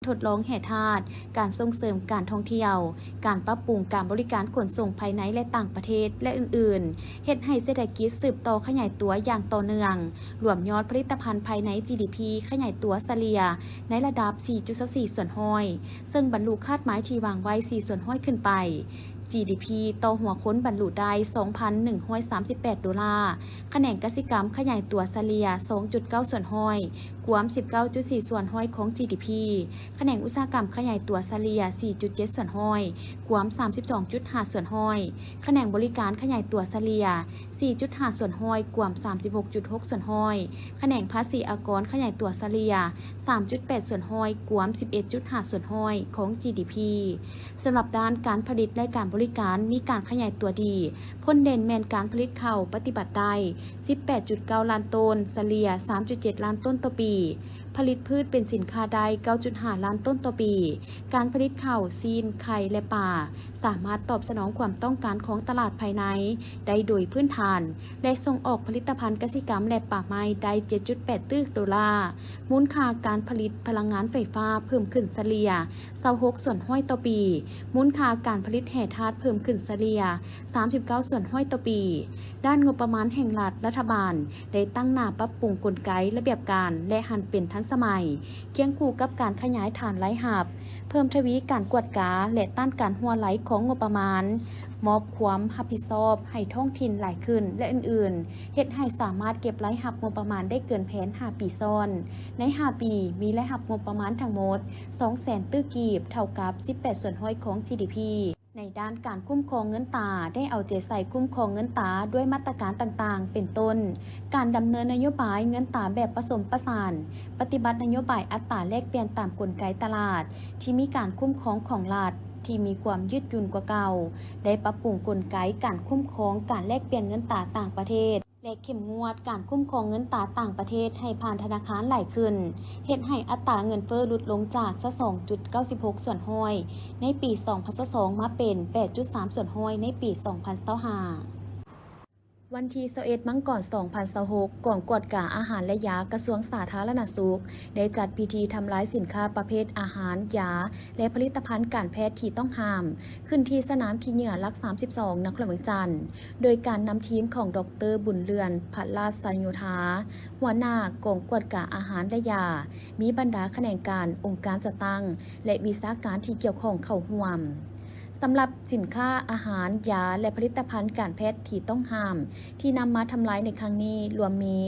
ทดลองแห่ธาตุการส่งเสริมการท่องเที่ยวการปรับปรุงการบริการขนส่งภายในและต่างประเทศและอื่นๆเฮ็ดให้เศรษฐกิจสืบต่อขยายตัวอย่างต่อเนื่องรวมยอดผลิตภัณฑ์ภายใน GDP ขยายตัวเฉลี่ยในระดับ 4.24 ส่วนห้อยซึ่งบรรลุคาดหมายที่วางไว้ 4 ส่วนห้อยขึ้นไป GDP ต่อหัวคนบรรลุได้ 2,138 ดอลลาร์คะแนนกสิกรรมขยายตัวเฉลี่ย 2.9 ส่วนห้อยกวม 19.4 ส่วนห้อยของ GDP คะแนนอุตสาหกรรมขยายตัวเฉลี่ย 4.7 ส่วนห้อยกวม 32.5 ส่วนห้อยคะแนนบริการขยายตัวเฉลี่ย 4.5 ส่วนห้อยกวม 36.6 ส่วนห้อยคะแนนภาษีอากรขยายตัวเฉลี่ย 3.8 ส่วนห้อยกวม 11.5 ส่วนห้อยของ GDP สำหรับด้านการผลิตและการบริการมีการขยายตัวดีพ้นเด่นแมนการผลิตข้าวปฏิบัติได้ 18.9 ล้านต้นเฉลี่ย 3.7 ล้านต้นต่อปีผลิตพืชเป็นสินค้าได้ 9.5 ล้านต้นต่อปี การผลิตข้าวซีนไข่และปลาสามารถตอบสนองความต้องการของตลาดภายในได้โดยพื้นฐานและส่งออกผลิตภัณฑ์เกษตรกรรมและป่าไม้ได้ 7.8 ตึกดอลลาร์มูลค่าการผลิตพลังงานไฟฟ้าเพิ่มขึ้นเฉลี่ย 26 ส่วนห้อยต่อปีมูลค่าการผลิตแห่ธาตุเพิ่มขึ้นเฉลี่ย 39 ส่วนห้อยต่อปีด้านงบประมาณแห่งรัฐบาลได้ตั้งหน้าปรับปรุงกลไกระเบียบการและหันเป็นทันสมัยเคียงคู่กับการขยายฐานไร้หับเพิ่มทวีการกวดกาและต้านการหัวไหลของงบประมาณมอบความรับผิดชอบให้ท้องถิ่นหลายขึ้นและอื่นๆเฮ็ดให้สามารถเก็บไร้หับงบประมาณได้เกินแผน5 ปีซ้อนใน5 ปีมีไร้หับงบประมาณทั้งหมด 200,000 ตื้อกีบเท่ากับ 18 ส่วนห้อยของ GDPในด้านการคุ้มครองเงินตราได้เอาใจใส่คุ้มครองเงินตราด้วยมาตรการต่างๆเป็นต้นการดำเนินนโยบายเงินตราแบบผสมผสานปฏิบัตินโยบายอัตราแลกเปลี่ยนตามกลไกตลาดที่มีการคุ้มครองของรัฐที่มีความยืดหยุ่นกว่าเก่าได้ปรับปรุงกลไกการคุ้มครองการแลกเปลี่ยนเงินตราต่างประเทศและเข้มงวดการคุ้มครองเงินตราต่างประเทศให้ผ่านธนาคารหลายขึ้นเฮ็ดให้อัตราเงินเฟ้อลดลงจาก 2.96 ส่วนห้อยในปี 2022 มาเป็น 8.3 ส่วนห้อยในปี 2025วันที่21มังกร2026กองกวดกาอาหารและยากระทรวงสาธารณสุขได้จัดพิธีทำลายสินค้าประเภทอาหารยาและผลิตภัณฑ์การแพทย์ที่ต้องห้ามขึ้นที่สนามขี้เหงื่อหลัก 32 นครหลวงจันทร์โดยการนำทีมของดร.บุญเรือนพัลาสโยธาหัวหน้ากองกวดกาอาหารและยามีบรรดาแขนงการองค์การจัดตั้งและวิชาการที่เกี่ยวข้องเข้าร่วมสำหรับสินค้าอาหารยาและผลิตภัณฑ์การแพทย์ที่ต้องห้ามที่นำมาทำลายในครั้งนี้รวมมี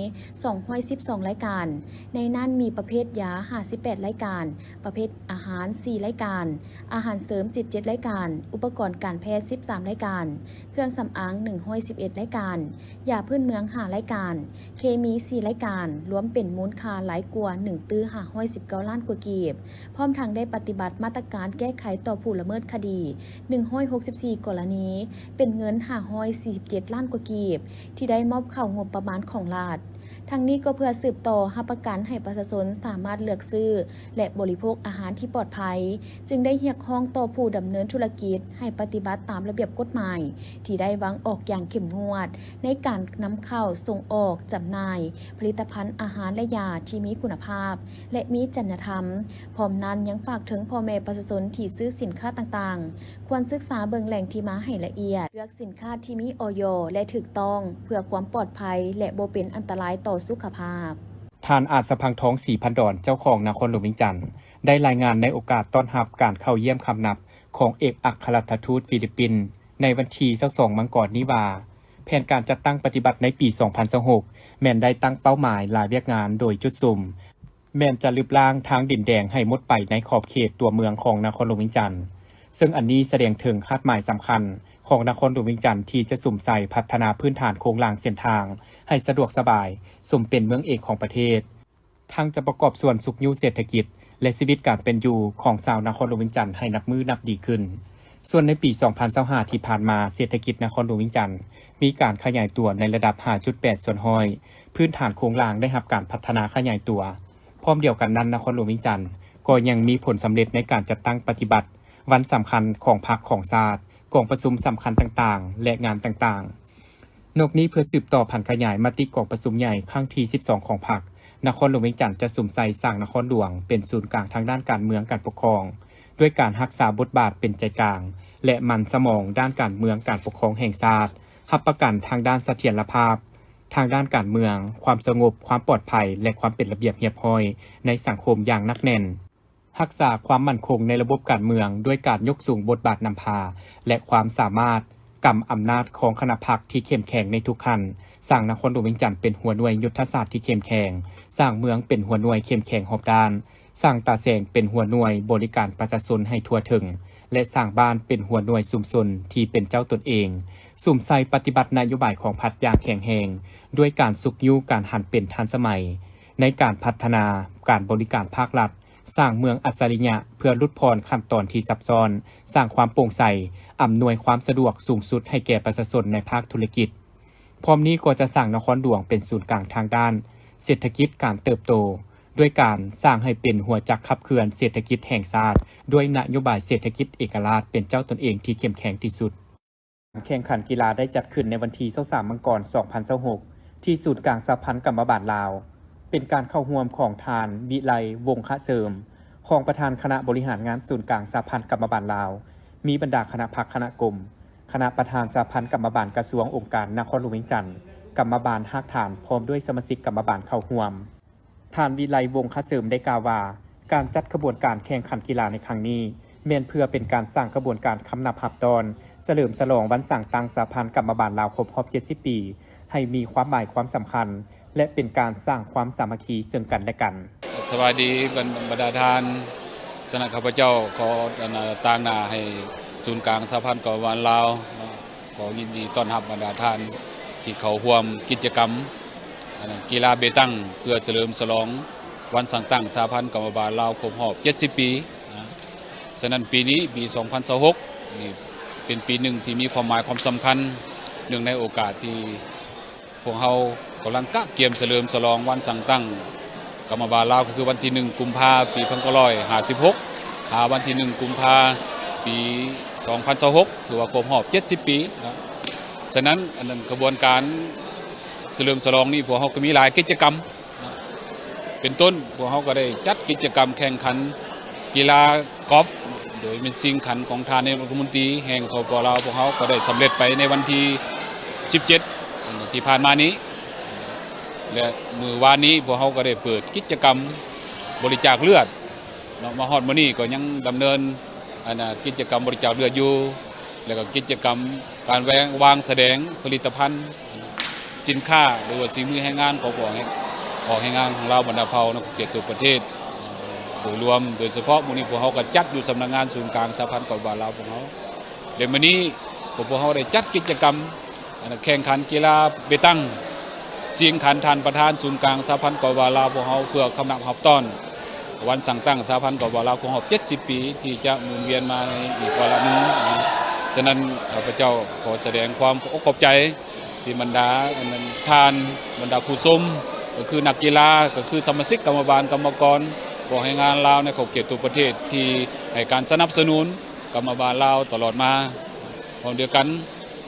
212รายการในนั้นมีประเภทยา58รายการประเภทอาหาร4รายการอาหารเสริม17รายการอุปกรณ์การแพทย์13รายการเครื่องสำอาง111รายการยาพื้นเมือง5รายการเคมี4รายการรวมเป็นมูลค่าหลายกว่า1ตื้อ519ล้านกว่ากีบพร้อมทั้งได้ปฏิบัติมาตรการแก้ไขต่อผู้ละเมิดคดี164 กรณีเป็นเงิน547ล้านกว่ากีบที่ได้มอบเข้างบประมาณของรัฐทั้งนี้ก็เพื่อสืบต่อรับประกันให้ประชาชนสามารถเลือกซื้อและบริโภคอาหารที่ปลอดภัยจึงได้เรียกร้องต่อผู้ดำเนินธุรกิจให้ปฏิบัติตามระเบียบกฎหมายที่ได้วางออกอย่างเข้มงวดในการนำเข้าส่งออกจำหน่ายผลิตภัณฑ์อาหารและยาที่มีคุณภาพและมีจรรยธรรมพร้อมนั้นยังฝากถึงพ่อแม่ประชาชนที่ซื้อสินค้าต่างๆควรศึกษาเบิ่งแหล่งที่มาให้ละเอียดเลือกสินค้าที่มีอย.และถูกต้องเพื่อความปลอดภัยและบ่เป็นอันตรายต่อสุขภาพท่านอาจสะพังทองศรีพันดอนเจ้าของนครหลวงเวียงจันทน์ได้รายงานในโอกาสต้อนรับการเข้าเยี่ยมคำนับของเอกอัครราชทูตฟิลิปปินส์ในวันที่22มังกรนี้ว่าแผนการจัดตั้งปฏิบัติในปี2026แม่นได้ตั้งเป้าหมายหลายเวียกงานโดยจุดสุ่มแม่นจะลืบล้างทางดินแดงให้หมดไปในขอบเขตตัวเมืองของนครหลวงเวียงจันทน์ซึ่งอันนี้แสดงถึงคาดหมายสำคัญของนครหลวงเวียงจันทน์ที่จะสุ่มใส่พัฒนาพื้นฐานโครงหลังเส้นทางให้สะดวกสบายสมเป็นเมืองเอกของประเทศทั้งจะประกอบส่วนสุขยุเศรษฐกิจและชีวิตการเป็นอยู่ของชาวนครหลวงเวียงจันทน์ให้นับมือนับดีขึ้นส่วนในปี2025ที่ผ่านมาเศรษฐกิจนครหลวงเวียงจันทน์มีการขยายตัวในระดับ 5.8 ส่วนห้อยพื้นฐานโครงหลังได้รับการพัฒนาขยายตัวพร้อมเดียวกันนั้นนครหลวงเวียงจันทน์ก็ยังมีผลสำเร็จในการจัดตั้งปฏิบัติวันสำคัญของพรรคของชาติกองประชุมสำคัญต่างๆและงานต่างๆนอกนี้เพื่อสืบต่อผันขยายมติกองประชุมใหญ่ครั้งที่12ของพรรค นครหลวงเวียงจันทน์จะสุ่มใส่สร้างนครหลวงเป็นศูนย์กลางทางด้านการเมืองการปกครองด้วยการรักษาบทบาทเป็นใจกลางและมันสมองด้านการเมืองการปกครองแห่งชาติรับประกันทางด้านเสถียรภาพทางด้านการเมืองความสงบความปลอดภัยและความเป็นระเบียบเรียบร้อยในสังคมอย่างหนักแน่นรักษาความมั่นคงในระบบการเมืองด้วยการยกสูงบทบาทนำพาและความสามารถกำอำนาจของคณะพรรคที่เข้มแข็งในทุกขั้นสร้างนครหลวงเวียงจันทน์เป็นหัวหน่วยยุทธศาสตร์ที่เข้มแข็งสร้างเมืองเป็นหัวหน่วยเข้มแข็งรอบด้านสร้างตาแสงเป็นหัวหน่วยบริการประชาชนให้ทั่วถึงและสร้างบ้านเป็นหัวหน่วยชุมชนที่เป็นเจ้าตนเองสุ่มใส่ปฏิบัตินโยบายของพรรคอย่างแข็งแรงด้วยการสุกยุการหันเป็นทันสมัยในการพัฒนาการบริการภาครัฐสร้างเมืองอัจฉริยะเพื่อลดพรขั้นตอนที่ซับซ้อนสร้างความโปร่งใสอำนวยความสะดวกสูงสุดให้แก่ประชาชนในภาคธุรกิจพร้อมนี้ก็จะสร้างนครหลวงเป็นศูนย์กลางทางด้านเศรษฐกิจการเติบโตด้วยการสร้างให้เป็นหัวจักรขับเคลื่อนเศรษฐกิจแห่งชาติด้วยนโยบายเศรษฐกิจเอกราชเป็นเจ้าตนเองที่เข้มแข็งที่สุดการแข่งขันกีฬาได้จัดขึ้นในวันที่23มังกร2026ที่ศูนย์กลางสหพันธ์กรรมบาลลาวเป็นการเข้าร่วมของทานวิไลวงศ์คะเสริมรองประธานคณะบริหารงานศูนย์กลางสหพันธ์กรรมบาลลาวมีบรรดาคณะพรรคคณะกรมคณะประธานสหพันธ์กรรมบาลกระทรวงองค์การนครหลวงเวียงจันทน์กรรมบาลภาคฐานพร้อมด้วยสมาชิกกรรมบาลเข้าร่วมทานวิไลวงศ์คะเสริมได้กล่าวว่าการจัดขบวนการแข่งขันกีฬาในครั้งนี้แม้นเพื่อเป็นการสร้างกระบวนการคำนับหับตอนเฉลิมฉลองวันสั่งตั้งสหพันธ์กรรมบาลลาวครบรอบ70 ปีให้มีความหมายความสำคัญและเป็นการสร้างความสามัคคีซึ่งกันและกันสวัสดีบรรดาทานสนักข้าพเจ้าขอต่างหน้าให้ศูนย์กลางสหพันธ์กรรมบาลลาวขอยินดีต้อนรับบรรดาทานที่เข้าร่วมกิจกรรมกีฬาเบตังเพื่อเฉลิมฉลองวันสั่งตั้งสหพันธ์กรรมบาลลาวครบรอบ70 ปีฉะนั้นปีนี้ปี 2026 นี่เป็นปีหนึ่งที่มีความหมายความสำคัญเนื่องในโอกาสที่พวกเรากำลังกะเกียมเฉลิมฉลองวันสั่งตั้งกรรมบาลลาวก็คือวันที่1 กุมภาพันธ์ ปี1956 วันที่1 กุมภาพันธ์ ปี 2026 ถือว่าครบรอบ70 ปีนะฉะนั้นอันนั้นกระบวนการเฉลิมฉลองนี้พวกเราก็มีหลายกิจกรรมนะเป็นต้นพวกเราก็ได้จัดกิจกรรมแข่งขันกีฬากอล์ฟโดยเป็นสิ่งขันของทานนายกรัฐมนตรีแห่งสปป.ลาวพวกเขาก็ได้สำเร็จไปในวันที่17 ที่ผ่านมานี้และมือวานนี้พวกเขาก็ได้เปิดกิจกรรมบริจาคเลือดมาฮอดมื้อนี้ก็ยังดำเนินกิจกรรมบริจาคเลือดอยู่แล้วก็กิจกรรมการวางแสดงผลิตภัณฑ์สินค้าหรือว่าสิ่งมือแรงงานของออกแรงงานของเราบรรดาเผ่านักเกียรติตัวประเทศโดยรวมโดยเฉพาะมื้อนี้พวกเขาก็จัดอยู่สำนักงานศูนย์กลางสหพันธ์กรรมบาลลาวของเขาเดี๋ยวมื้อนี้พวกเขาได้จัดกิจกรรมแข่งขันกีฬาเบตังเสียงขันทานประธานศูนย์กลางสหพันธ์กรรมบาลลาวพวกเขาเพื่อคำนับหับต้อนวันสั่งตั้งสหพันธ์กรรมบาลลาวครบรอบ70 ปีที่จะหมุนเวียนมาในอีกวาระหนึ่งฉะนั้นข้าพเจ้าขอแสดงความขอบใจที่บรรดาทานบรรดาผู้ชมก็คือนักกีฬาก็คือสมาชิกกรรมบาลกรรมกรผู้ให้งานลาวในขอบเขตตัวประเทศที่ให้การสนับสนุนกรรมบาลลาวตลอดมาพร้อมเดียวกัน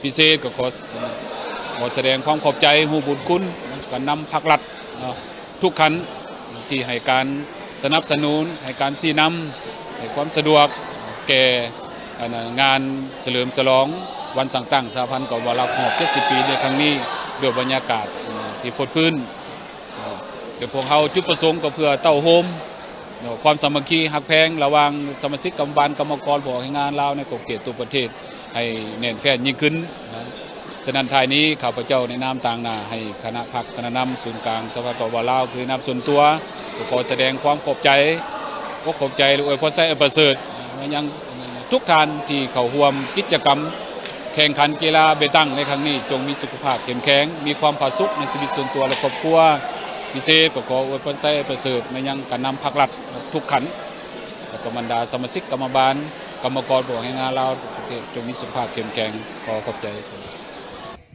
พิเศษก็ขอแสดงความขอบใจฮู้บุญคุณการนำภาครัฐทุกขันที่ให้การสนับสนุนให้การชี้นำให้ความสะดวกแก่งานเฉลิมฉลองวันสั่งตั้งสหพันธ์กรรมบาลลาวครบ70 ปีในครั้งนี้ด้วยบรรยากาศที่ฟดฟื้นเดี๋ยวพวกเขาจุดประสงค์ก็เพื่อเต้าโฮมความสามัคคีหักแพงระหว่างสมาชิกกรรมบาลกรรมกรผู้ให้งานลาวในขอบเขตตัวประเทศให้แน่นแฟ้นยิ่งขึ้นฉะนั้นท้ายนี้ข้าพเจ้าในนามต่างหน้าให้คณะพรรคคณะนำศูนย์กลางสหพันธ์กรรมบาลลาวคือนามส่วนตัวขอแสดงความขอบใจหรืออวยพรใส่ประเสริฐมายังทุกท่านที่เข้าร่วมกิจกรรมแข่งขันกีฬาเบตังในครั้งนี้จงมีสุขภาพเข้มแข็งมีความผาสุกในชีวิตส่วนตัวและครอบครัวพิเศษก็ขออวยพรใส่ประเสริฐมายังการนำภาครัฐทุกขันและก็บรรดาสมาชิกกรรมบาลกรรมกรผู้ให้งานเราจงมีสุขภาพเข้มแข็งขอขอบใจ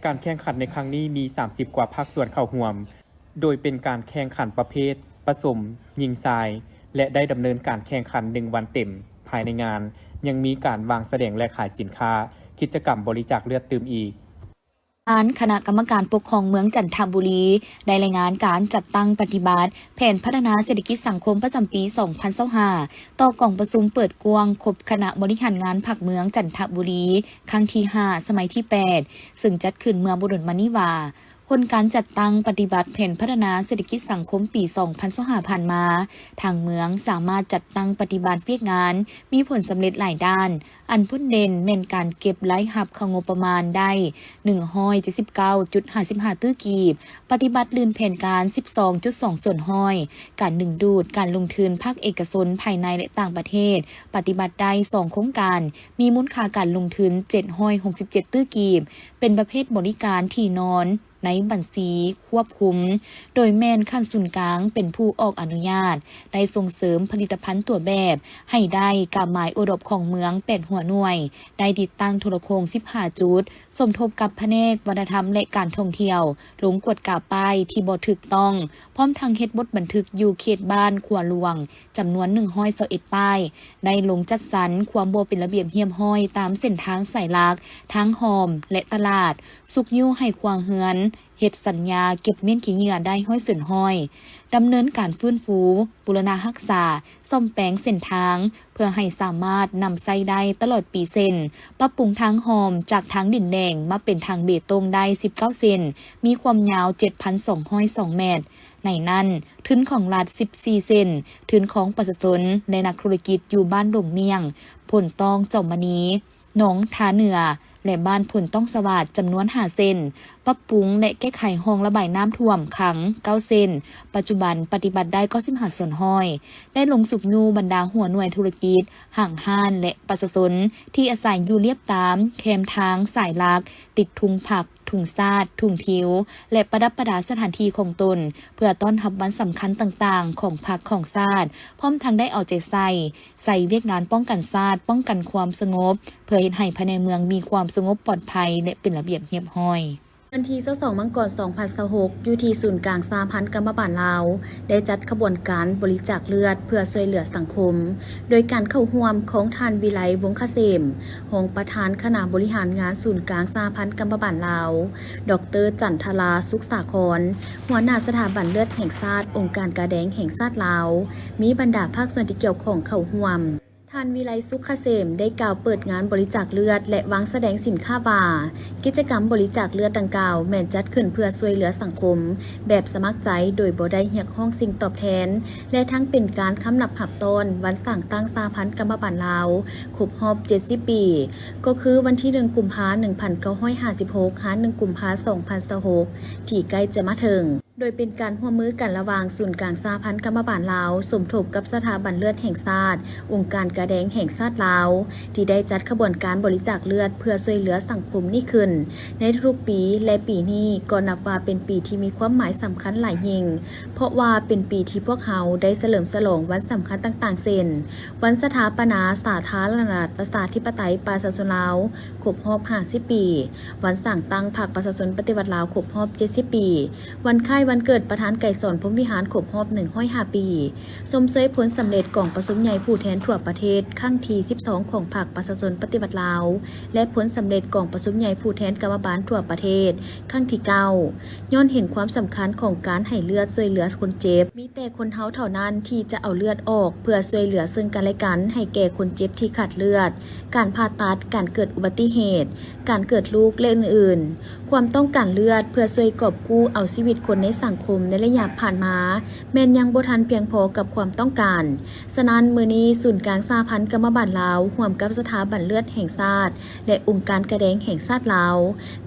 การแข่งขันในครั้งนี้มี30 กว่าภาคส่วนเข้าร่วมโดยเป็นการแข่งขันประเภทผสมยิงทรายและได้ดำเนินการแข่งขัน1 วันเต็มภายในงานยังมีการวางแสดงและขายสินค้ากิจกรรมบริจาคเลือดตื่มอีก คณะกรรมการปกครองเมืองจันทบุรีได้รายงานการจัดตั้งปฏิบัติแผนพัฒนาเศรษฐกิจสังคมประจำปี 2025 ต่อกล่องประชุมเปิดกว้างครบคณะบริหารงานภาคเมืองจันทบุรีครั้งที่ 5 สมัยที่ 8 ซึ่งจัดขึ้นเมื่อบุรุษมานิวาผลการจัดตั้งปฏิบัติแผนพัฒนาเศรษฐกิจสังคมปี 2025 ผ่านมาทางเมืองสามารถจัดตั้งปฏิบัติเวียกงานมีผลสำเร็จหลายด้านอันพุ่นเด่นแม่นการเก็บรายรับเข้างบประมาณได้ 179.55 ตื้อกีบปฏิบัติลื่นแผนการ 12.2 ส่วนห้อยการดึงดูดการลงทุนภาคเอกชนภายในและต่างประเทศปฏิบัติได้ 2 โครงการมีมูลค่าการลงทุน 767 ตื้อกีบเป็นประเภทบริการที่นอนในบัญชีควบคุมโดยแม่นขั้นศูนย์กลางเป็นผู้ออกอนุญาตได้ส่งเสริมผลิตภัณฑ์ตัวแบบให้ได้กาหมายอุดมของเมือง8หัวหน่วยได้ติดตั้งโทรโคง15จุดสมทบกับแผนกวัฒนธรรมและการท่องเที่ยวลงกวดกาป้ายที่บ่ถูกต้องพร้อมทางเฮ็ดบทบันทึกอยู่เขตบ้านขัวหลวงจำนวน121ป้ายได้ลงจัดสรรความบ่เป็นระเบียบเหี่ยมห้อยตามเส้นทางสายหลักทางหอมและตลาดสุกยู่ให้ควางเฮือนเฮ็ดสัญญาเก็บเม่นขี้เหงื่อได้ห้อยส่วนห้อยดำเนินการฟื้นฟูบูรณะรักษาซ่อมแปลงเส้นทางเพื่อให้สามารถนำใช้ได้ตลอดปีเส้นปรับปรุงทางหอมจากทางดินแดงมาเป็นทางเบตงได้19เซนมีความยาว 7,202 เมตรในนั้นทุนของรัฐ14เซนทุนของประชาชนในนักธุรกิจอยู่บ้านดงเมียงผลตองเจ้ามณีหนองทาเหนือและบ้านผลต้องสวัสดจำนวน5เซนปรับปรุงและแก้ไขห้องระบายน้ำท่วมขัง9เซนปัจจุบันปฏิบัติได้ก็15ส่วนห้อยได้ลงสุกยูบรรดาหัวหน่วยธุรกิจห่างห้านและประชาชนที่อาศัยอยู่เรียบตามแคมทางสายลักติดทุงผักถุงซาดถุงทิวและประดับประดาสถานที่ของตนเพื่อต้อนรับวันสำคัญต่างๆของพรรคของชาติพร้อมทั้งได้เอาใจใส่เวียกงานป้องกันชาติป้องกันความสงบเพื่อเฮ็ดให้ภายในเมืองมีความสงบปลอดภัยและเป็นระเบียบเรียบร้อยวันที่22 มังกร 2026อยู่ที่ศูนย์กลางสหพันธ์กรรมบาลลาวได้จัดขบวนการบริจาคเลือดเพื่อช่วยเหลือสังคมโดยการเข้าร่วมของท่านวิไลวงศ์เกษมรองประธานคณะบริหารงานศูนย์กลางสหพันธ์กรรมบาลลาวดร.จันทราสุขสาครหัวหน้าสถาบันเลือดแห่งชาติองค์การกาแดงแห่งชาติลาวมีบรรดาภาคส่วนที่เกี่ยวข้องเข้าร่วมท่านวิไลสุขเกษมได้กล่าวเปิดงานบริจาคเลือดและวางแสดงสินค้าว่ากิจกรรมบริจาคเลือดดังกล่าวแม่นจัดขึ้นเพื่อช่วยเหลือสังคมแบบสมัครใจโดยบ่ได้เรียกร้องสิ่งตอบแทนและทั้งเป็นการค้ำนับหับตอนวันสร้างตั้งสหพันธ์กรรมบาลลาวครบรอบ70 ปีก็คือวันที่1 กุมภาพันธ์ 1956 หา 1 กุมภาพันธ์ 2026ที่ใกล้จะมาถึงโดยเป็นการร่วมมือกันระหว่างศูนย์กลางสหพันธ์กรรมบาลลาวสมทบกับสถาบันเลือดแห่งชาติองค์การกาแดงแห่งชาติลาวที่ได้จัดขบวนการบริจาคเลือดเพื่อช่วยเหลือสังคมนี้ขึ้นในทุกปีและปีนี้ก็นับว่าเป็นปีที่มีความหมายสำคัญหลายยิ่งเพราะว่าเป็นปีที่พวกเราได้เฉลิมฉลองวันสำคัญต่างๆเช่นวันสถาปนาสาธารณรัฐประชาธิปไตยประชาชนลาวครบรอบ50 ปีวันสร้างตั้งพรรคประชาชนปฏิวัติลาวครบรอบ70 ปีวันคล้ายวันเกิดประธานไก่สอนพรหมวิหารครบรอบ105 ปีสมเสยผลสำเร็จกองประชุมใหญ่ผู้แทนทั่วประเทศครั้งที่12ของพรรคประชาชนปฏิวัติลาวและผลสำเร็จกองประชุมใหญ่ผู้แทนกรรมบาลทั่วประเทศครั้งที่9ย้อนเห็นความสำคัญของการให้เลือดช่วยเหลือคนเจ็บมีแต่คนเฮาเท่านั้นที่จะเอาเลือดออกเพื่อช่วยเหลือซึ่งกันและกันให้แก่คนเจ็บที่ขาดเลือดการผ่าตัดการเกิดอุบัติเหตุการเกิดลูกและอื่นๆความต้องการเลือดเพื่อช่วยกอบกู้เอาชีวิตคนในสังคมในระยะผ่านมาแม้นยังบ่ทันเพียงพอกับความต้องการฉะนั้นมื้อนี้ศูนย์กลางสหพันธ์กรรมบาลลาวร่วมกับสถาบันเลือดแห่งชาติและองค์การกาแดงแห่งชาติลาว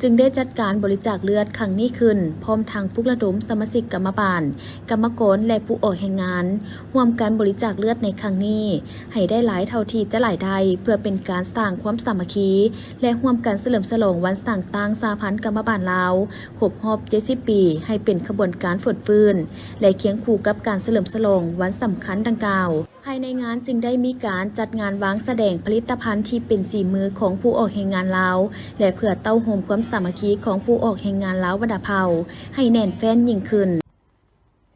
จึงได้จัดการบริจาคเลือดครั้งนี้ขึ้นพร้อมทางปลุกระดมสมาชิกกรรมบาลกรรมกรและผู้ออกแห่งงานร่วมการบริจาคเลือดในครั้งนี้ให้ได้หลายเท่าที่จะหลายได้เพื่อเป็นการสร้างความสามัคคีและร่วมกันเฉลิมฉลองวันสร้างตั้งสหพันธ์กรรมบาลลาวครบรอบ70 ปีให้เป็นขบวนการฝดฟื้นและเคียงคู่กับการเฉลิมฉลองวันสำคัญดังกล่าวภายในงานจึงได้มีการจัดงานวางแสดงผลิตภัณฑ์ที่เป็นสีมือของผู้ออกแห่งงานลาวและเพื่อเต้าโฮมความสามัคคีของผู้ออกแห่งงานลาววรรณเผ่าให้แน่นแฟ้นยิ่งขึ้น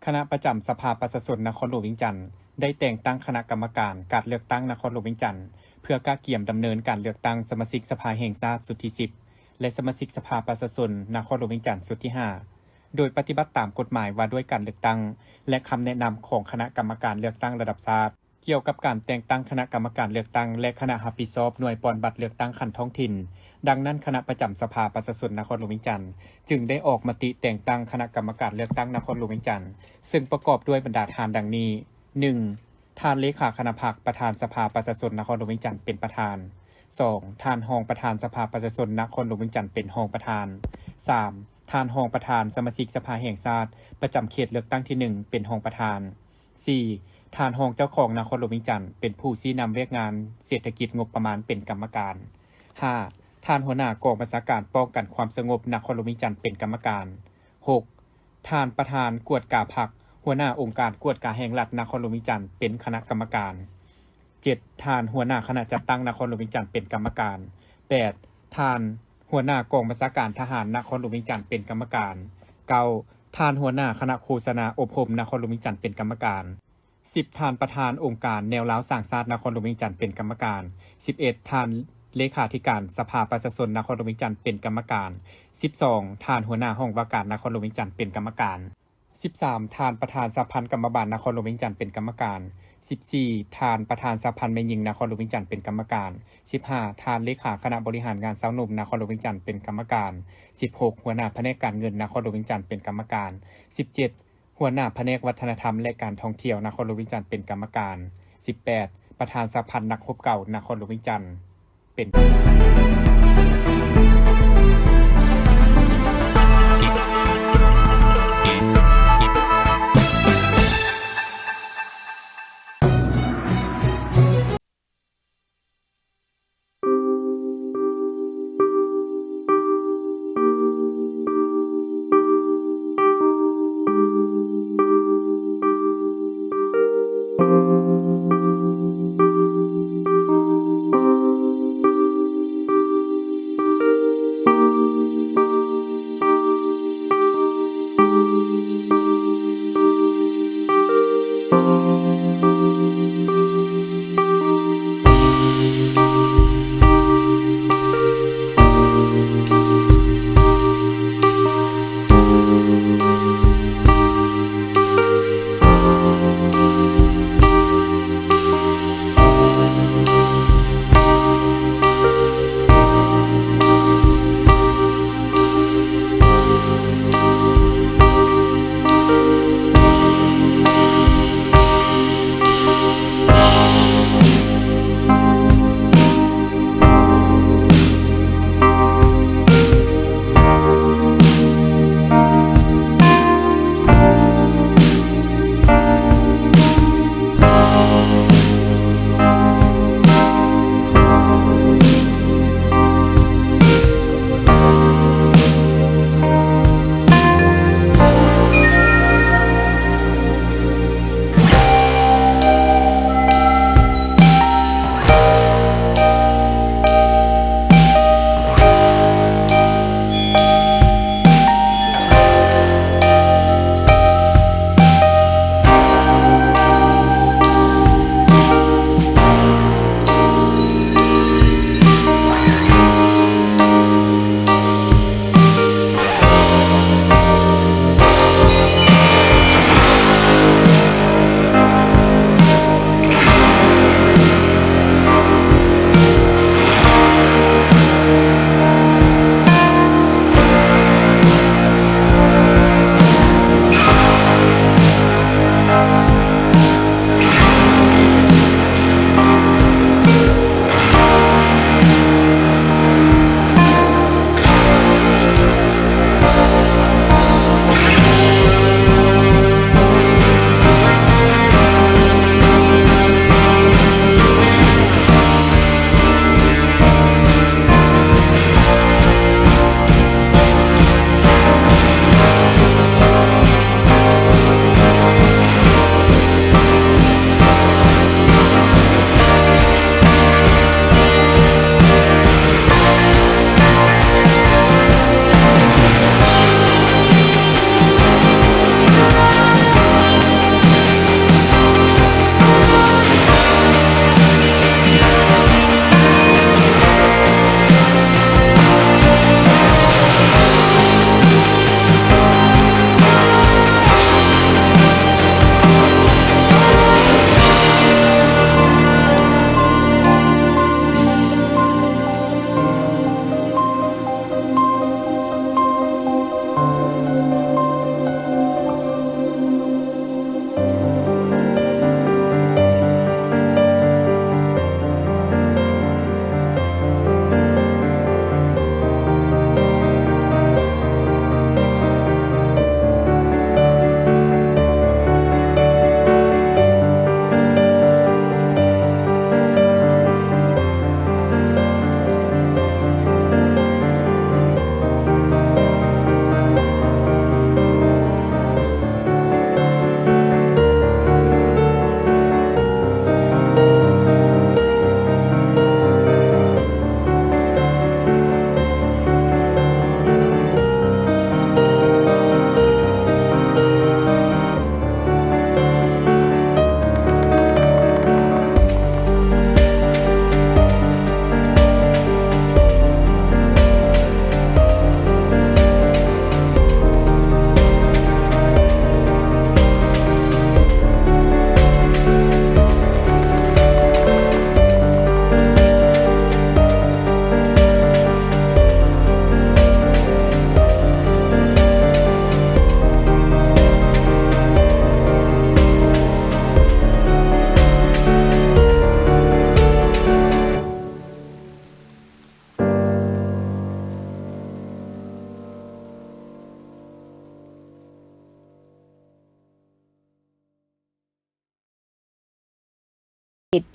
คณะประจำสภาประชาชนนครหลวงเวียงจันทน์ได้แต่งตั้งคณะกรรมการการเลือกตั้งนครหลวงเวียงจันทน์เพื่อกะเกี่ยมดำเนินการเลือกตั้งสมาชิกสภาแห่งชาติสุดที่10 และสมาชิกสภาประชาชนนครหลวงเวียงจันทร์สุดที่ 5 โดยปฏิบัติตามกฎหมายว่าด้วยการเลือกตั้งและคำแนะนำของคณะกรรมการเลือกตั้งระดับชาติเกี่ยวกับการแต่งตั้งคณะกรรมการเลือกตั้งและคณะรับผิดชอบหน่วยปอนบัตรเลือกตั้งขั้นท้องถิ่นดังนั้นคณะประจำสภาประชาชนนครหลวงเวียงจันทร์จึงได้ออกมติแต่งตั้งคณะกรรมการเลือกตั้งนครหลวงเวียงจันทร์ซึ่งประกอบด้วยบรรดาทานดังนี้ 1. ท่านเลขาคณะพรรคประธานสภาประชาชนนครหลวงเวียงจันทร์เป็นประธาน 2. ท่านรองประธานสภาประชาชนนครหลวงเวียงจันทร์เป็นรองประธาน 3. ท่านรองประธานสมาชิกสภาแห่งชาติประจำเขตเลือกตั้งที่ 1 เป็นรองประธาน 4. ท่านรองเจ้าของนครหลวงเวียงจันทร์เป็นผู้ชี้นำเวียกงานเศรษฐกิจงบประมาณเป็นกรรมการ 5. ท่านหัวหน้ากองบัญชาการป้องกันความสงบนครหลวงเวียงจันทร์เป็นกรรมการ 6. ท่านประธานกวดกาพรรคหัวหน้าองค์การกวดกาแห่งรัฐนครหลวงเวียงจันทร์เป็นคณะกรรมการ 7. ท่านหัวหน้าคณะจัดตั้งนครหลวงเวียงจันทร์เป็นกรรมการ 8. ท่านหัวหน้ากองบัญชาการทหารนครหลวงเวียงจันทร์เป็นกรรมการ 9. ท่านหัวหน้าคณะโฆษณาอบรมนครหลวงเวียงจันทร์เป็นกรรมการ 10. ท่านประธานองค์การแนวร้าวสร้างชาตินครหลวงเวียงจันทร์เป็นกรรมการ 11. ท่านเลขาธิการสภาประชาชนนครหลวงเวียงจันทร์เป็นกรรมการ 12. ท่านหัวหน้าห้องว่าการนครหลวงเวียงจันทร์เป็นกรรมการ 13. ท่านประธานสภากรรมบาลนครหลวงเวียงจันทร์เป็นกรรมการ 14. ท่านประธานสภาแม่หญิงนครหลวงเวียงจันทร์เป็นกรรมการ 15. ท่านเลขาคณะบริหารงานสาวหนุ่มนครหลวงเวียงจันทร์เป็นกรรมการ 16. หัวหน้าแผนกการเงินนครหลวงเวียงจันทร์เป็นกรรมการ 17. หัวหน้าแผนกวัฒนธรรมและการท่องเที่ยวนครหลวงเวียงจันทร์เป็นกรรมการ 18. ประธานสภานักรบเก่านครหลวงเวียงจันทร์เป็น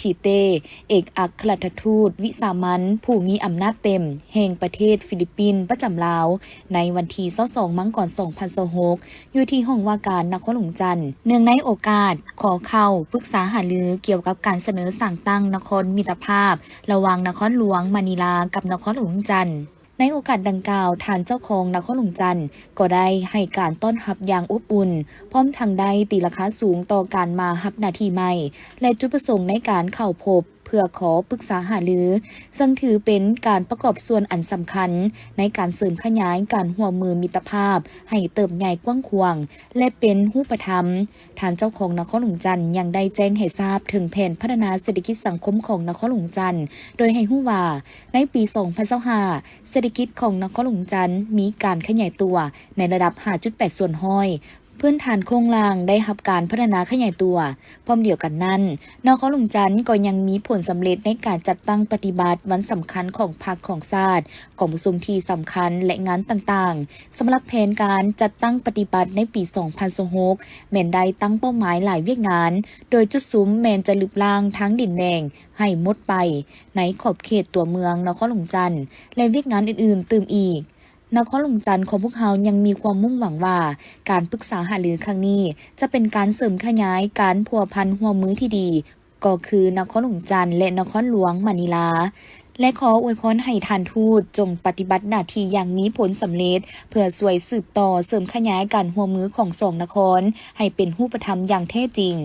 ทีเตเอกอัครราชทูตวิสามัญผู้มีอำนาจเต็มแห่งประเทศฟิลิปปินส์ประจำลาวในวันที่22มังกร2026อยู่ที่ห้องว่าการนครหลวงจันทน์เนื่องในโอกาสขอเข้าปรึกษาหารือเกี่ยวกับการเสนอสั่งตั้งนครมิตรภาพระหว่างนครหลวงมะนิลากับนครหลวงจันทน์ในโอกาสดังกล่าวทางเจ้าของนครหลวงจันทน์ก็ได้ให้การต้อนรับอย่างอบอุ่นพร้อมทางได้ตีราคาสูงต่อการมารับหน้าที่ใหม่และจุดประสงค์ในการเข้าพบเพื่อขอปรึกษาหารือซึ่งถือเป็นการประกอบส่วนอันสำคัญในการเสริมขยายการร่วมมือมิตรภาพให้เติบใหญ่กว้างขวางและเป็นรูปธรรมทางเจ้าของนครหลวงจันทน์ยังได้แจ้งให้ทราบถึงแผนพัฒนาเศรษฐกิจสังคมของนครหลวงจันทน์โดยให้รู้ว่าในปี2025เศรษฐกิจของนครหลวงจันทน์มีการขยายตัวในระดับ 5.8 ส่วนห้อยพื้นฐานโครงล่างได้รับการพัฒนาขยายตัวพร้อมเดียวกันนั้นนครหลวงจันทน์ก็ยังมีผลสำเร็จในการจัดตั้งปฏิบัติวันสำคัญของพรรคของชาติกองประชุมที่สำคัญและงานต่างๆสำหรับแผนการจัดตั้งปฏิบัติในปี2026แม่นได้ตั้งเป้าหมายหลายเวียกงานโดยจุดซุ้มแม่นจะลืบล้างทั้งดินแดงให้หมดไปในขอบเขตตัวเมืองนครหลวงจันทน์และเวียกงานอื่นๆเติมอีกนครหลวงจันทน์ของพวกเขายังมีความมุ่งหวังว่าการปรึกษาหารือครั้งนี้จะเป็นการเสริมขยายการพัวพันร่วมมือที่ดีก็คือนครหลวงจันทน์และนครหลวงมะนิลาและขออวยพรให้ท่านทูตจงปฏิบัติหน้าที่อย่างมีผลสำเร็จเพื่อช่วยสืบต่อเสริมขยายการร่วมมือของสองนครให้เป็นรูปธรรมอย่างแท้จริง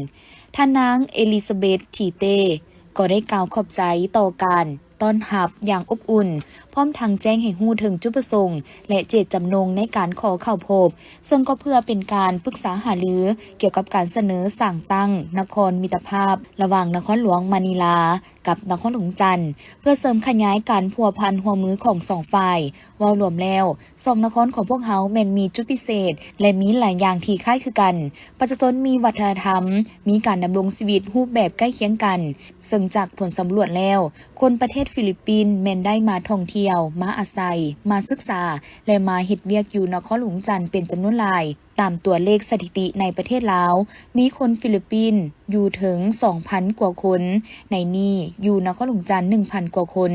ท่านนางเอลิซาเบธทีเต้ก็ได้กล่าวขอบใจต่อการต้อนรับอย่างอบอุ่นพร้อมทางแจ้งให้ฮู้ถึงจุดประสงค์และเจตจำนงในการขอเข้าพบซึ่งก็เพื่อเป็นการปรึกษาหารือเกี่ยวกับการเสนอสั่งตั้งนครมิตรภาพระหว่างนครหลวงมะนิลากับนครหลวงจันทน์เพื่อเสริมขยายการพัวพันร่วมมือของสองฝ่ายว่ารวมแล้วสองนครของพวกเขาแม่นมีจุดพิเศษและมีหลายอย่างที่คล้ายคือกันประชาชนมีวัฒนธรรมมีการดำรงชีวิตรูปแบบใกล้เคียงกันซึ่งจากผลสำรวจแล้วคนประเทศฟิลิปปินส์แม่นได้มาท่องเที่ยวมาอาศัยมาศึกษาและมาเฮ็ดเวียกอยู่นครหลวงจันทน์เป็นจำนวนหลายตามตัวเลขสถิติในประเทศลาวมีคนฟิลิปปินส์อยู่ถึง 2,000 กว่าคนในนี้อยู่นครหลวงจันทน์ 1,000 กว่าคน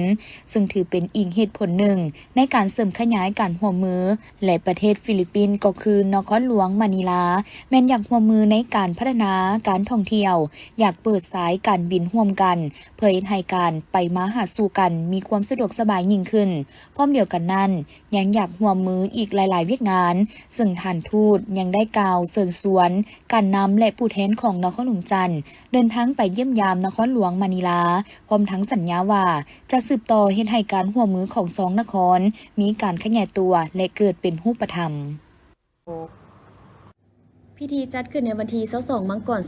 ซึ่งถือเป็นอีกเหตุผลหนึ่งในการเสริมขยายการร่วมมือและประเทศฟิลิปปินส์ก็คือนครหลวงมะนิลาแม้นอยากร่วมมือในการพัฒนาการท่องเที่ยวอยากเปิดสายการบินร่วมกันเพื่อให้การไปมาหาสู่กันมีความสะดวกสบายยิ่งขึ้นพร้อมเดียวกันนั้นยังอยากร่วมมืออีกหลายๆเวียกงานซึ่งท่านทูตยังได้กล่าวเชิญชวนการนำและผู้แทนของนครหลวงจันทน์เดินทางไปเยี่ยมยามนครหลวงมะนิลาพร้อมทั้งสัญญาว่าจะสืบต่อเฮ็ดให้การร่วมมือของสองนครมีการขยายตัวและเกิดเป็นรูปธรรมพิธีจัดขึ้นในวันที่22มังกร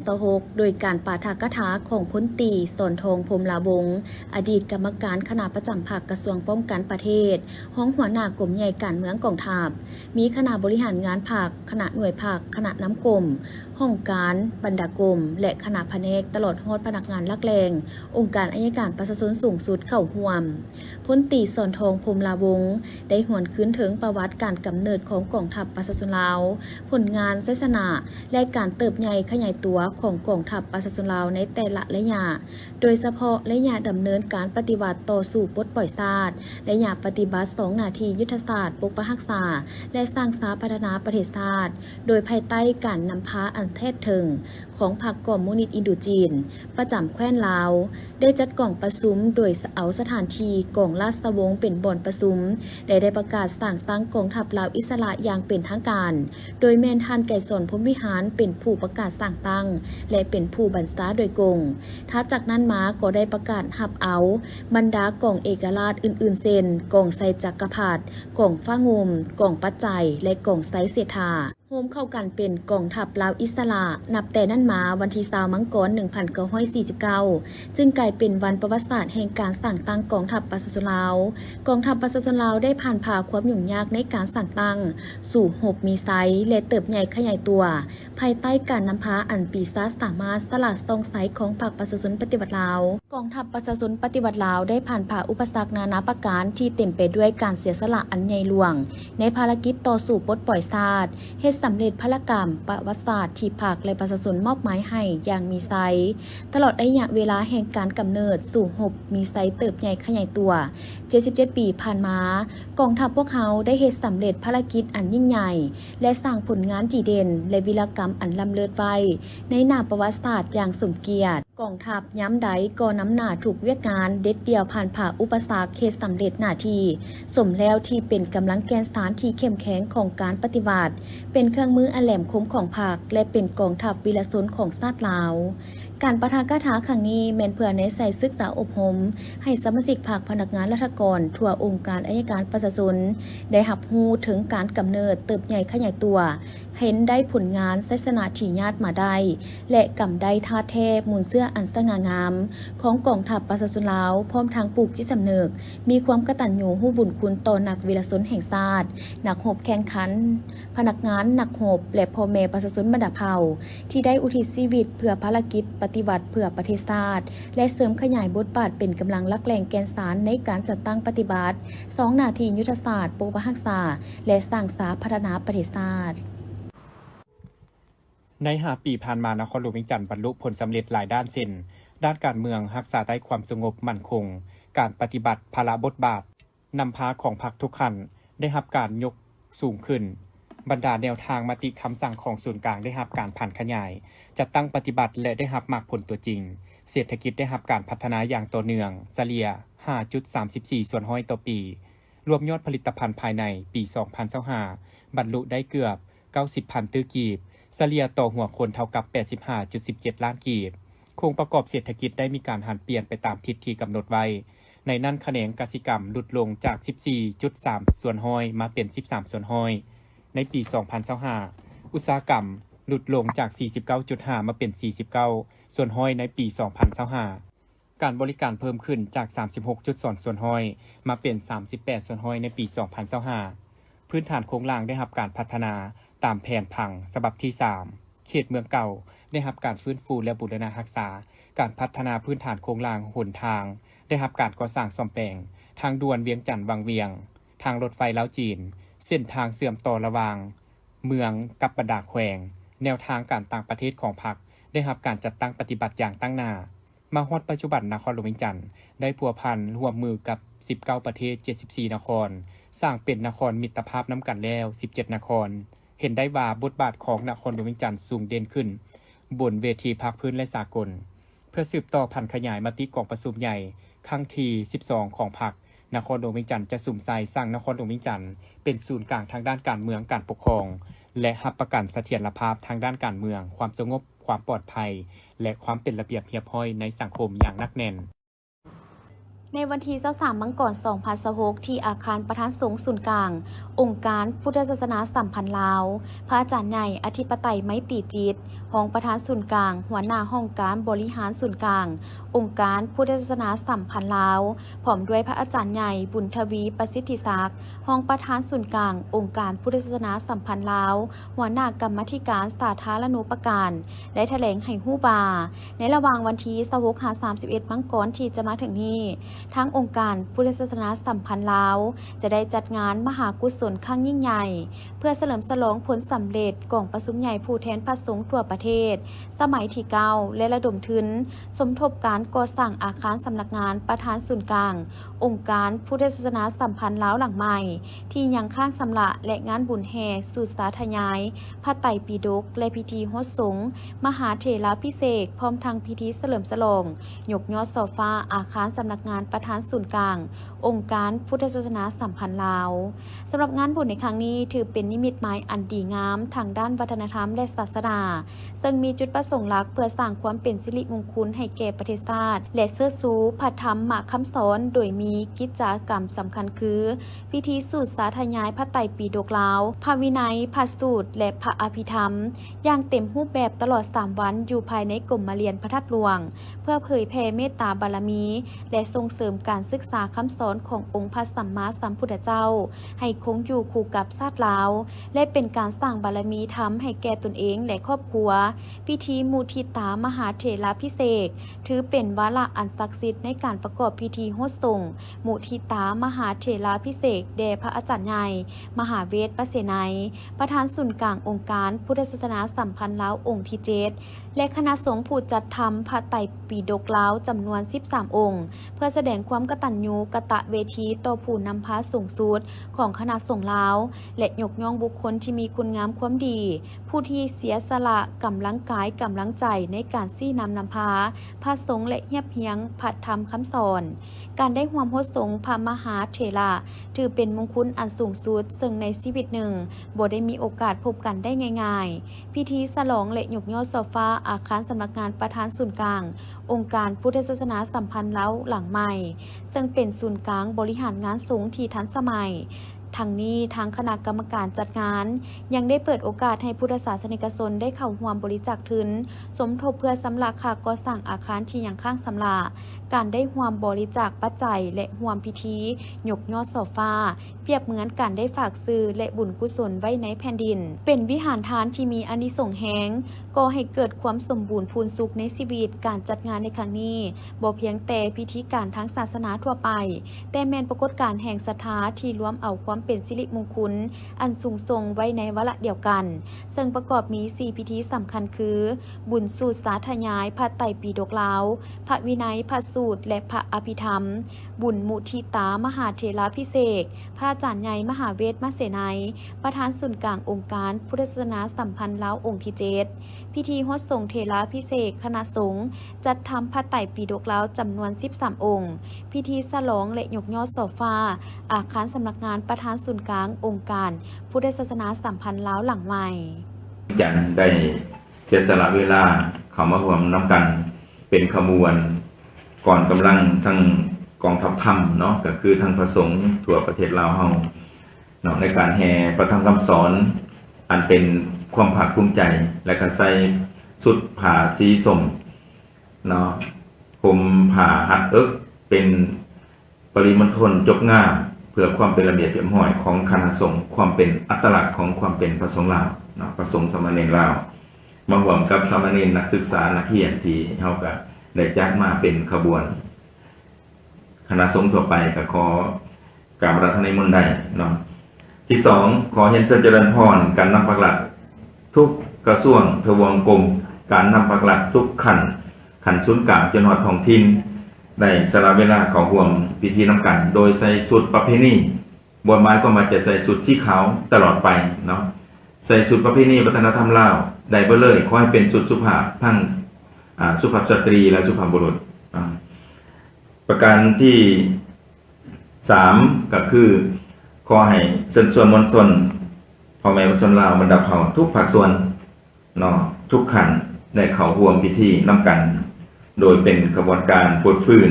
2026โดยการปาฐกถาของพลตรีสนทองพรหมลาวงศ์อดีตกรรมการคณะประจำภาคกระทรวงป้องกันประเทศห้องหัวหน้ากรมใหญ่การเมืองกองทัพมีคณะบริหารงานภาคคณะหน่วยภาคคณะน้ำกรมห้องการบรรดากรมและคณะแผนกตลอดฮอดพนักงานลักแรงองค์การอัยการประชาชนสูงสุดเข้าร่วมพลตรีสนทองพรหมลาวงศ์ได้หวนคืนถึงประวัติการกำเนิดของกองทัพประชาชนลาวผลงานศาสนาและการเติบใหญ่ขยายตัวของกองทัพประชาชนลาวในแต่ละระยะโดยเฉพาะระยะดำเนินการปฏิวัติต่อสู้ปลดปล่อยชาติระยะปฏิบัติ2นาทียุทธศาสตร์ปกปักรักษาและสร้างสาพัฒนาประเทศชาติโดยภายใต้การนำพาอันแท้ถึงของพรรคคอมมิวนิสต์อินโดจีนประจำแคว้นลาวได้จัดกล่องประชุมโดยเอาสถานที่กองราชวงศ์เป็นบ่อนประชุมได้ประกาศสั่งตั้งกองทัพลาวอิสระอย่างเป็นทางการโดยแม่นท่านไกรสอนพรหมวิหารเป็นผู้ประกาศสั่งตั้งและเป็นผู้บัญชาโดยกงถ้าจากนั้นมาก็ได้ประกาศหับเอาบรรดากองเอกราชอื่นๆเช่นกองไซจักรพรรดิกองฟ้างมกองปัจจัยและกองไซเสถาโฮมเข้ากันเป็นกองทัพลาวอิสระนับแต่นั้นมาวันที่20มังกร1949จึงกลายเป็นวันประวัติศาสตร์แห่งการสั่งตั้งกองทัพประชาชนลาวกองทัพประชาชนลาวได้ผ่านความยุ่งยากในการสั่งตั้งสู่หบมีไซและเติบใหญ่ขยายตัวภายใต้การนำพาอันปีศาจสามารถสลัดต้องไซของพรรคประชาชนปฏิวัติลาว กองทัพประชาชนปฏิวัติลาวได้ผ่านผ่าอุปสรรคนานาประการที่เต็มไปด้วยการเสียสละอันใหญ่หลวงในภารกิจต่อสู้ปลดปล่อยชาติเฮ็ดสำเร็จพารกรรมประวัติศาสตร์ที่ภาคและประชาชนมอบหมายให้อย่างมีไซตลอดระยะเวลาแห่งการกำเนิดสู่หบมีไซเติบใหญ่ขยายตัว77 ปีผ่านมากองทัพพวกเขาได้เฮ็ดสำเร็จภารกิจอันยิ่งใหญ่และสร้างผลงานดีเด่นและวีรกรรมอันล้ำเลิศไว้ในนามประวัติศาสตร์อย่างสมเกียรติกองทัพย้ำใดก็น้ำหน้าถูกเวียกงานเด็ดเดียวผ่านผ่าอุปสรรคเฮ็ดสำเร็จหน้าที่สมแล้วที่เป็นกำลังแกนสถานที่เข้มแข็งของการปฏิวัติเป็นเครื่องมืออันแหลมคมของพรรคและเป็นกองทัพวีรชนของชาติลาวการปะทะกะทะครั้งนี้แม่นเพื่อในใส่ศึกษาอบรมให้สมาชิกภาคพนักงานราชการทั่วองค์การอัยการประชาชนได้รับรู้ถึงการกำเนิดเติบใหญ่ขยายตัวเห็นได้ผลงานศาสนาที่ญาติมาได้และกำได้ท่าแท้มูลเสื้ออันสง่างามของกองทัพประชาชนลาวพร้อมทางปลูกจิตสำนึกมีความกตัญญูรู้บุญคุณต่อนักวีรชนแห่งชาตินักรบแข่งขันพนักงานนักรบและพ่อแม่ประชาชนบรรดาเผ่าที่ได้อุทิศชีวิตเพื่อภารกิจปฏิวัติเพื่อประเทศชาติและเสริมขยายบทบาทเป็นกำลังหลักแหล่งแกนสารในการจัดตั้งปฏิบัติ2หน้าที่ยุทธศาสตร์ปกปักรักษาและสร้างสาพัฒนาประเทศชาติใน5 ปีผ่านมานครหลวงเวียงจันทน์บรรลุผลสำเร็จหลายด้านเช่นด้านการเมืองรักษาได้ความสงบมั่นคงการปฏิบัติภาระบทบาทนำพาของพรรคทุกขั้นได้รับการยกสูงขึ้นบรรดาแนวทางมติคำสั่งของศูนย์กลางได้รับการผ่านขยายจัดตั้งปฏิบัติและได้รับมรรคผลตัวจริงเศรษฐกิจได้รับการพัฒนาอย่างต่อเนื่องเฉลี่ย 5.34 ส่วนห้อยต่อปีรวมยอดผลิตภัณฑ์ภายในปี2025บรรลุได้เกือบ 90,000 ตื้อกีบเฉลี่ยต่อหัวคนเท่ากับ 85.17 ล้านกีบโครงประกอบเศรษฐกิจได้มีการหันเปลี่ยนไปตามทิศที่กำหนดไว้ในนั้นแขนงกสิกรรมลดลงจาก 14.3 ส่วนห้อยมาเป็น 13 ส่วนห้อยในปี2025อุตสาหกรรมลดลงจาก 49.5 มาเป็น 49 ส่วนห้อยในปี2025การบริการเพิ่มขึ้นจาก 36.2 ส่วนห้อยมาเป็น 38 ส่วนห้อยในปี2025พื้นฐานโครงล่างได้รับการพัฒนาตามแผนผังฉบับที่3เขตเมืองเก่าได้รับการฟื้นฟูและบูรณะรักษาการพัฒนาพื้นฐานโครงล่างหนทางได้รับการก่อสร้างซ่อมแปลงทางด่วนเวียงจันทน์วังเวียงทางรถไฟลาวจีนเส้นทางเสื่อมต่อระหว่างเมืองกับบรรดาแขวงแนวทางการต่างประเทศของพรรคได้รับการจัดตั้งปฏิบัติอย่างตั้งหน้ามาฮอดปัจจุบันนครหลวงเวียงจันทน์ได้พัวพันร่วมมือกับ19ประเทศ74นครสร้างเป็นนครมิตรภาพน้ำกันแล้ว17นครเห็นได้ว่าบทบาทของนครหลวงเวียงจันทน์สูงเด่นขึ้นบนเวทีภาคพื้นและสากลเพื่อสืบต่อพันขยายมติกองประชุมใหญ่ครั้งที่12ของพรรคนครหลวงเวียงจันทน์จะสุ่มใส่สร้างนครหลวงเวียงจันทน์เป็นศูนย์กลางทางด้านการเมืองการปกครองและรับประกันเสถียรภาพทางด้านการเมืองความสงบความปลอดภัยและความเป็นระเบียบเรียบร้อยในสังคมอย่างหนักแน่นในวันที่23มังกร2026ที่อาคารประธานสงฆ์ศูนย์กลางองค์การพุทธศาสนาสัมพันธ์ลาวพระอาจารย์ใหญ่อธิปไตยไมตรีจิตรองประธานศูนย์กลางหัวหน้าห้องการบริหารศูนย์กลางองค์การพุทธศาสนาสัมพันธ์ลาวพร้อมด้วยพระอาจารย์ใหญ่บุญทวีประสิทธิศักดิ์รองประธานศูนย์กลางองค์การพุทธศาสนาสัมพันธ์ลาวหัวหน้ากรรมาธิการสาธารณูปการและแถลงให้ฮู้ว่าในระหว่างวันที่26-31มังกรที่จะมาถึงนี้ทั้งองค์การพุทธศาสนาสัมพันธ์ลาวจะได้จัดงานมหากุศลครั้งยิ่งใหญ่เพื่อเฉลิมฉลองผลสำเร็จกองประชุมใหญ่ผู้แทนพระสงฆ์ทั่วประเทศสมัยที่9และระดมทุนสมทบการก่อสร้างอาคารสำนักงานประธานศูนย์กลางองค์การพุทธศาสนาสัมพันธ์ลาวหลังใหม่ที่ยังข้างสำละและงานบุญแห่สุดสาธยายพระไตรปิฎกและพิธีโหษสงฆ์มหาเถรพิเศษกพร้อมทางพิธีเฉลิมฉลองยกยอดโซฟาอาคารสำนักงานประธานศูนย์กลางองค์การพุทธศาสนาสัมพันธ์ลาวสำหรับงานบุญในครั้งนี้ถือเป็นนิมิตหมายอันดีงามทางด้านวัฒนธรรมและศาสนาซึ่งมีจุดประสงค์หลักเพื่อสร้างความเป็นสิริมงคลให้แก่ประเทศชาติและเสื้อสูพระธรรมคำสอนโดยมีกิจกรรมสำคัญคือพิธีสูตรสาธยายพระไตรปิฎกลาวพระวินัยพระสูตรและพระอภิธรรมอย่างเต็มรูปแบบตลอด3วันอยู่ภายในกรมเรียนพระธาตุหลวงเพื่อเผยแผ่เมตตาบารมีและส่งเส เสริมการศึกษาคำสอนขององค์พระสัมมาสัมพุทธเจ้าให้คงอยู่คู่กับชาติลาวและเป็นการสร้างบารมีธรรมให้แก่ตนเองและครอบครัวพิธีมุทิตามหาเถรพิเศษกถือเป็นวาระอันศักดิ์สิทธิ์ในการประกอบพิธีโฮสส่งมุทิตามหาเถรพิเศษกแด่พระอาจารย์ใหญ่มหาเวทปเสนัยประธานศูนย์กลางองค์การพุทธศาสนาสัมพันธ์ลาวองค์ที่7และคณะสงฆ์ผู้จัดทำพระไตรปิฎกลาวจำนวน13องค์เพื่อแสดงความกตัญญูกตเวทีต่อผู้นำพาสูงสุดของคณะสงฆ์ลาวและยกย่องบุคคลที่มีคุณงามความดีผู้ที่เสียสละกำลังกายกำลังใจในการซี่นำพาพระสงฆ์และเฮียบเฮียงพระธรรมคำสอนการได้ร่วมโฮสต์สงฆ์พระมหาเถระถือเป็นมงคลอันสูงสุดซึ่งในชีวิตหนึ่งบ่ได้มีโอกาสพบกันได้ง่ายๆพิธีฉลองและยกย่อโซฟาอาคารสำนักงานประธานศูนย์กลางองค์การพุทธศาสนาสัมพันธ์ลาวหลังใหม่ซึ่งเป็นศูนย์กลางบริหารงานสงฆ์ที่ทันสมัยทั้งนี้ทางคณะกรรมการจัดงานยังได้เปิดโอกาสให้พุทธศาสนิกชนได้เข้าร่วมบริจาคทุนสมทบเพื่อสำหรับค่าก่อสร้างอาคารที่ยังค้างสำหรับการได้ร่วมบริจาคปัจจัยและร่วมพิธียกยอดโซฟาเปรียบเหมือนการได้ฝากซื้อและบุญกุศลไว้ในแผ่นดินเป็นวิหารทานที่มีอานิสงส์แฮงก่อให้เกิดความสมบูรณ์พูนสุขในชีวิตการจัดงานในครั้งนี้บ่เพียงแต่พิธีการทางศาสนาทั่วไปแต่แม้นปรากฏการณ์แห่งศรัทธาที่รวมเอาความเป็นสิริมงคลอันสูงส่งไว้ในวาระเดียวกันซึ่งประกอบมี4พิธีสำคัญคือบุญสูตรสาธยายพระไตรปิฎกลาวพระวินัยพระสูตรและพระอภิธรรมบุญมุทิตามหาเถรพิเศษกพระอาจารย์ใหญ่มหาเวทมเสนัยประธานศูนย์กลางองค์การพุทธศาสนาสัมพันธ์ลาวองค์ที่7พิธีโฮสต์ส่งเถรพิเศษกคณะสงฆ์จัดทำพระไตรปิฎกลาวจำนวน13องค์พิธีฉลองและยกยอดโซฟาอาคารสำนักงานประธานศูนย์กลางองค์การพุทธศาสนาสัมพันธ์ลาวหลังใหม่จันได้เสียสละเวลาเข้ามาร่วมนำกันเป็นขบวนก่อนกำลังทั้งกองทัพธรรมเนาะก็คือทั้งพระสงฆ์ทั่วประเทศลาวเฮาเนาะในการแห่ประธรรมคำสอนอันเป็นความภาคภูมิใจและก็ใส่สุดผ้าสีส้มเนาะผมผ้าหัดเป็นปริมณฑลจบงามเพื่อความเป็นระเบียบเรียบร้อยของคณะสงฆ์ความเป็นอัตลักษณ์ของความเป็นพระสงฆ์ลาวเนาะพระสงฆ์สามเณรลาวมาร่วมกับสามเณรนักศึกษานักเรียนที่เฮาก็ได้จัดมาเป็นขบวนคณะสงฆ์ทั่วไปก็ขอกราบรัตนมนต์ได้เนาะที่2ขอเห็นเจริญพรการนำปักหลักทุกกระทรวงทบวงกรมการนำปักหลักทุกขันศูนย์กลางจังหวัดท้องถิ่นได้สละเวลาเข้าร่วมพิธีนำกันโดยใส่ชุดประเพณีบนไม้ก็มาจะใส่ชุดสีขาวตลอดไปเนาะใส่ชุดประเพณีวัฒนธรรมลาวได้เบ่เลยขอให้เป็นชุดสุภาพทั้งสุภาพสตรีและสุภาพบุรุษประการที่3ก็คือขอให้ส่วนมวลชนพ่อแม่ประชาชนลาวบรรดาเผ่าทุกภาคส่วนเนาะทุกขันได้เข้าร่วมพิธีนำกันโดยเป็นกระบวนการปลดฟื้น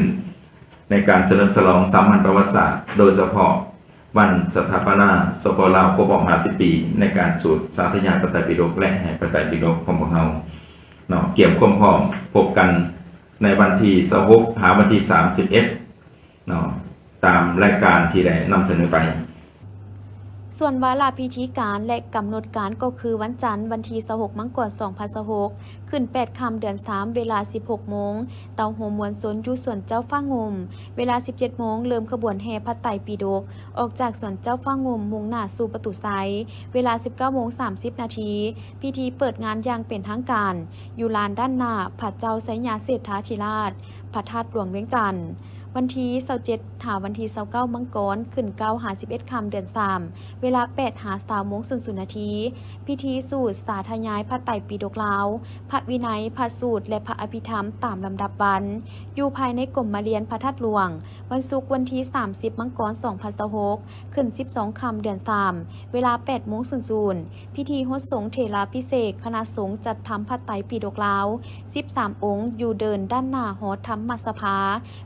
ในการเฉลิมฉลองสามัญประวัติศาสตร์โดยเฉพาะวันสถาปนาสปลาวครบรอบ50 ปีในการสูตรสาธยายพระไตรปิฎกและแห่พระไตรปิฎกของพวกเราเนาะเกี่ยวความพร้อมพบกันในวันที่26หาวันที่31เนาะตามรายการที่ได้นำเสนอไปส่วนวาระพิธีการและกำหนดการก็คือวันจันทร์วันที่26 มังกร 2026ขึ้น8 ค่ำเดือน 3เวลา 16 โมงเตาโฮมมวลสนอยู่สวนเจ้าฟ้างมเวลา 17 โมงเริ่มขบวนแห่พระไตรปิฎกออกจากสวนเจ้าฟ้างมมุ่งหน้าสู่ประตูไซเวลา 19:30 นาทีพิธีเปิดงานอย่างเป็นทางการอยู่ลานด้านหน้าพระเจ้าไสยาเศรษฐาธิราชพระธาตุหลวงเวียงจันทร์วันที่27หาวันที่29 มังกรขึ้น9หา11 ค่ำเดือน 3เวลา8หา3 โมง00 นาทีพิธีสูตรสาธยายพระไตรปิฎกลาวพระวินัยพระสูตรและพระอภิธรรมตามลำดับวันอยู่ภายในกรมมาเรียนพระธาตุหลวงวันศุกร์วันที่30 มังกร 2026ขึ้น12 ค่ำเดือน 3เวลา8 โมง00พิธีโฮสต์สงฆ์เถรพิเศษกคณะสงฆ์จัดทำพระไตรปิฎกลาว13 องค์อยู่เดินด้านหน้าหอธรรมสภา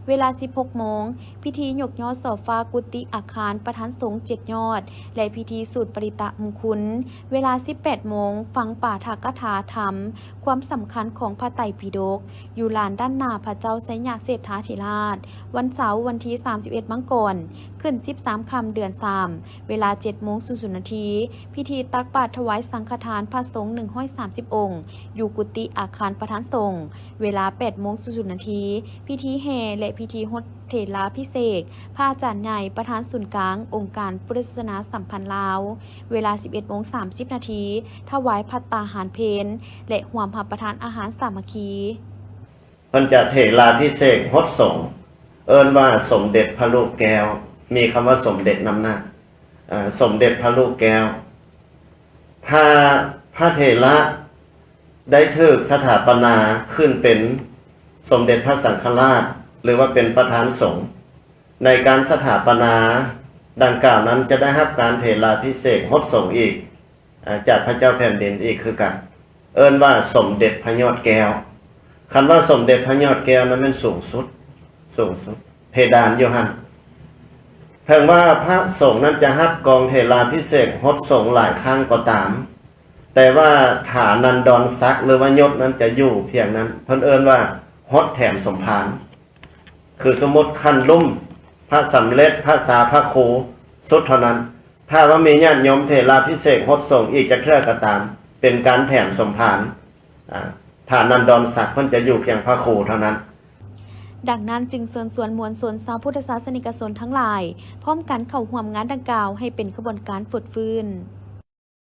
เวลา16 16 โมงพิธียกยอดเสาฟ้ากุฏิอาคารประธานสงฆ์7 ยอดและพิธีสูตรปริตะมงคลเวลา 18 โมงฟังปาฐกถาธรรมความสำคัญของพระไตรปิฎกอยู่ลานด้านหน้าพระเจ้าไสยเศรษฐาธิราชวันเสาร์วันที่ 31 มังกรขึ้น 13 ค่ำเดือน 3 เวลา 7 โมง 00 นาทีพิธีตักบาตรถวายสังฆทานพระสงฆ์130 องค์อยู่กุฏิอาคารประธานสงฆ์เวลา 8 โมง 00 นาทีพิธีแห่และพิธีฮดเถรพิเศษกพระอาจารย์ใหญ่ประธานศูนย์กลางองค์การพุทธศาสนาสัมพันธ์ลาวเวลา 11 โมง 30 นาทีถวายภัตตาหารเพลและร่วมรับประทานอาหารสามัคคีเพิ่นจะเถราพิเศษกฮดสงฆ์เอิ้นว่าสมเด็จพระลูกแก้วมีคำว่าสมเด็จนำหน้าสมเด็จพระลูกแก้วถ้าพระเถระได้ถูกสถาปนาขึ้นเป็นสมเด็จพระสังฆราชหรือว่าเป็นประธานสงฆ์ในการสถาปนาดังกล่าวนั้นจะได้รับการเถราพิเศษกฮดสงฆ์อีกจากพระเจ้าแผ่นดินอีกคือกันเอิ้นว่าสมเด็จพระยอดแก้วคำว่าสมเด็จพระยอดแก้วนั้นมันสูงสุดเพดานอยู่หั่นเพียงว่าพระสงฆ์นั้นจะรับกองเถราพิเศษกฮดสงฆ์หลายครั้งก็ตามแต่ว่าฐานันดรศักดิ์หรือว่ายศนั้นจะอยู่เพียงนั้นเพิ่นเอิ้นว่าฮดแถมสมภารคือสมมติขั้นลุ่มพระสำเร็จพระสาพระครูสุดเท่านั้นถ้าว่ามีญาติโยมเถราพิเศษกฮดสงฆ์อีกจะเทื่อก็ตามเป็นการแถมสมภารฐานันดรศักดิ์เพิ่นจะอยู่เพียงพระครูเท่านั้นดังนั้นจึงเชิญชวนมวลชนชาวพุทธศาสนิกชนทั้งหลายพร้อมกันเข้าร่วมงานดังกล่าวให้เป็นขบวนการฝึกฟื้น